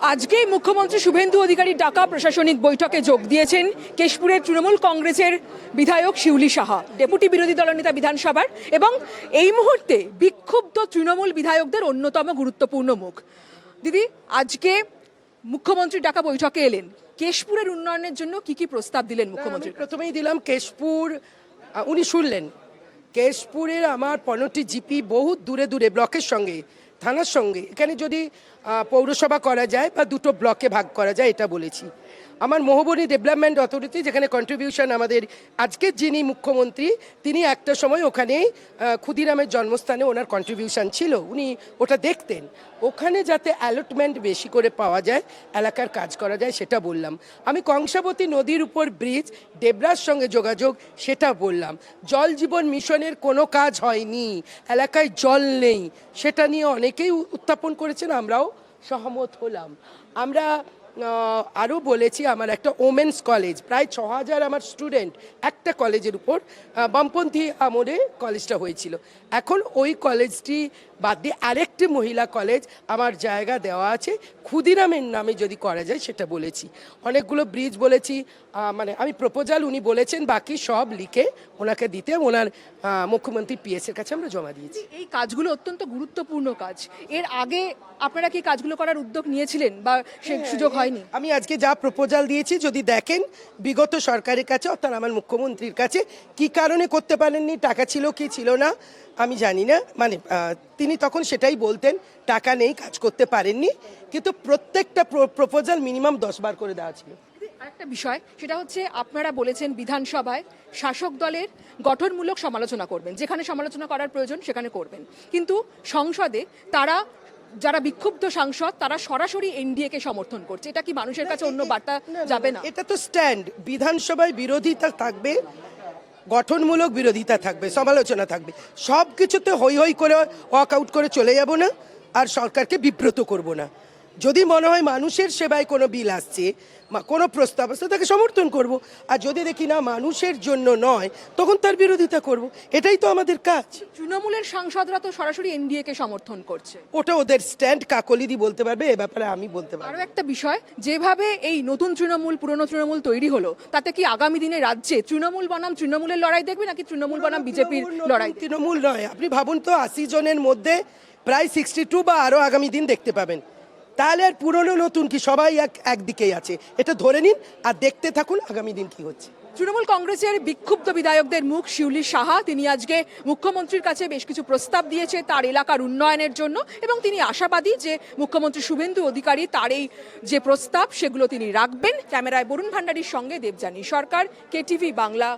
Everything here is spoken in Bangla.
আজকেই মুখ্যমন্ত্রী শুভেন্দু অধিকারী ডাকা প্রশাসনিক বৈঠকে যোগ দিয়েছেন কেশপুরের তৃণমূল কংগ্রেসের বিধায়ক শিউলি সাহা, ডেপুটি বিরোধী দলনেতা বিধানসভার এবং এই মুহূর্তে বিক্ষুব্ধ তৃণমূল বিধায়কদের অন্যতম গুরুত্বপূর্ণ মুখ। দিদি, আজকে মুখ্যমন্ত্রী ডাকা বৈঠকে এলেন, কেশপুরের উন্নয়নের জন্য কি কি প্রস্তাব দিলেন মুখ্যমন্ত্রী? প্রথমেই দিলাম কেশপুর, উনি শুনলেন কেশপুরের আমার 15টি জিপি বহুত দূরে দূরে ব্লকের সঙ্গে, থানার সঙ্গে, এখানে যদি পৌরসভা করা যায় বা দুটো ব্লকে ভাগ করা যায় এটা বলেছি। আমার মোহবনী ডেভেলপমেন্ট অথরিটি, যেখানে কন্ট্রিবিউশন আমাদের আজকের যিনি মুখ্যমন্ত্রী তিনি একটা সময় ওখানেই ক্ষুদিরামের জন্মস্থানে ওনার কন্ট্রিবিউশন ছিল, উনি ওটা দেখতেন। ওখানে যাতে অ্যালটমেন্ট বেশি করে পাওয়া যায়, এলাকার কাজ করা যায় সেটা বললাম। আমি কংসাবতী নদীর উপর ব্রিজ, ডেবরার সঙ্গে যোগাযোগ সেটা বললাম। জল জীবন মিশনের কোনো কাজ হয়নি, এলাকায় জল নেই, সেটা নিয়ে অনেকেই উত্থাপন করেছেন, আমরাও সহমত হলাম। আমরা আরও বলেছি আমার একটা ওমেন্স কলেজ, প্রায় 6000 আমার স্টুডেন্ট একটা কলেজের উপর, বামপন্থী আমলে কলেজটা হয়েছিল। এখন ওই কলেজটি বাদ দিয়ে আরেকটি মহিলা কলেজ আমার জায়গা দেওয়া আছে, ক্ষুদিরামের নামে যদি করা যায় সেটা বলেছি। অনেকগুলো ব্রিজ বলেছি, মানে আমি প্রপোজাল উনি বলেছেন বাকি সব লিখে ওনাকে দিতে, ওনার মুখ্যমন্ত্রী পিএসের কাছে আমরা জমা দিয়েছি। এই কাজগুলো অত্যন্ত গুরুত্বপূর্ণ কাজ। এর আগে আপনারা কি কাজগুলো করার উদ্যোগ নিয়েছিলেন বা সে সুযোগ হয়নি? আমি আজকে যা প্রপোজাল দিয়েছি যদি দেখেন বিগত সরকারের কাছে, অর্থাৎ আমার মুখ্যমন্ত্রীর কাছে, কি কারণে করতে পারেননি, টাকা ছিল কি ছিল না আমি জানি না, মানে তিনি তখন সেটাই বলতেন টাকা নেই, কাজ করতে পারেননি, কিন্তু প্রত্যেকটা প্রপোজাল মিনিমাম 10 বার করে দেওয়া ছিল। আরেকটা বিষয়, সেটা হচ্ছে আপনারা বলেছেন বিধানসভায় শাসক দলের গঠনমূলক সমালোচনা করবেন, যেখানে সমালোচনা করার প্রয়োজন সেখানে করবেন, কিন্তু সংসদে তারা যারা বিক্ষুব্ধ সাংসদ তারা সরাসরি এনডিএ কে সমর্থন করছে। এটা কি মানুষের কাছে অন্য বার্তা যাবে না? এটা তো স্ট্যান্ড, বিধানসভায় বিরোধিতা থাকবে, গঠনমূলক বিরোধিতা থাকবে, সমালোচনা থাকবে, সব কিছুতে হই হই করে ওয়াক আউট করে চলে যাব না, আর সরকারকে বিব্রত করব না। যদি মনে হয় মানুষের সেবায় কোনো বিল আসছে, কোনো প্রস্তাব আসছে, তাকে সমর্থন করব, আর যদি দেখি না মানুষের জন্য নয় তখন তার বিরোধিতা করব। এটাই তো আমাদের কাজ। তৃণমূলের সাংসদরা তো সরাসরি এনডিএ কে সমর্থন করছে, ওটা ওদের স্ট্যান্ড, কাকলিদি বলতে পারবে, এ ব্যাপারে আমি বলতে পারবো। আরও একটা বিষয়, যেভাবে এই নতুন তৃণমূল পুরনো তৃণমূল তৈরি হলো, তাতে কি আগামী দিনে রাজ্যে তৃণমূল বনাম তৃণমূলের লড়াই দেখবে নাকি তৃণমূল বনাম বিজেপির লড়াই? তৃণমূল নয়, আপনি ভাবুন তো 80 জনের মধ্যে প্রায় 62 বা আরও আগামী দিন দেখতে পাবেন। তাহলে আর পুরনো নতুন কি, সবাই একদিকেই আছে, এটা ধরে নিন আর দেখতে থাকুন আগামী দিন কি হচ্ছে। তৃণমূল কংগ্রেসের বিক্ষুব্ধ বিধায়কদের মুখ শিউলি সাহা, তিনি আজকে মুখ্যমন্ত্রীর কাছে বেশ কিছু প্রস্তাব দিয়েছে তার এলাকার উন্নয়নের জন্য, এবং তিনি আশাবাদী যে মুখ্যমন্ত্রী শুভেন্দু অধিকারী তার এই যে প্রস্তাব সেগুলো তিনি রাখবেন। ক্যামেরায় বরুণ ভান্ডারীর সঙ্গে দেবযানী সরকার, কেটিভি বাংলা।